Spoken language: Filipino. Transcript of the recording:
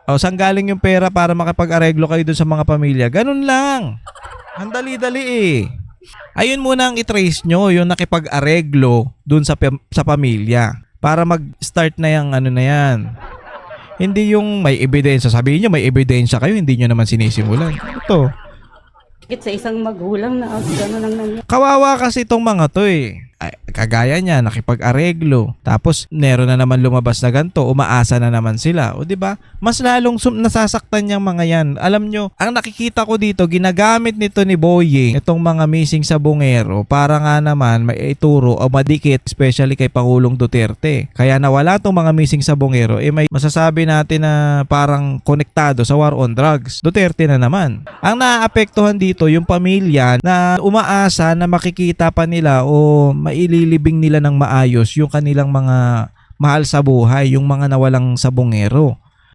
O, saan galing yung pera para makipag-areglo kayo dun sa mga pamilya? Ganun lang. Ang dali-dali eh. Ayun muna ang i-trace nyo, yung nakipag-areglo dun sa pamilya. Para mag-start na yung ano na yan. Hindi yung may ebidensya. Sabihin nyo may ebidensya kayo, hindi nyo naman sinisimulan. Ito. Sa isang magulang na gano'n ang nangyari. Kawawa kasi itong mga to eh. Ay, kagaya niya, nakipag-areglo. Tapos, meron na naman lumabas na ganito, umaasa na naman sila. O, di ba? Mas lalong nasasaktan niyang mga yan. Alam nyo, ang nakikita ko dito, ginagamit nito ni Boying, itong mga missing sa bungero, para nga naman maituro o madikit, especially kay Pangulong Duterte. Kaya nawala itong mga missing sa bungero, may masasabi natin na parang konektado sa war on drugs. Duterte na naman. Ang naaapektuhan dito, yung pamilya na umaasa na makikita pa nila o maililibing nila ng maayos yung kanilang mga mahal sa buhay, yung mga nawalang sabongero.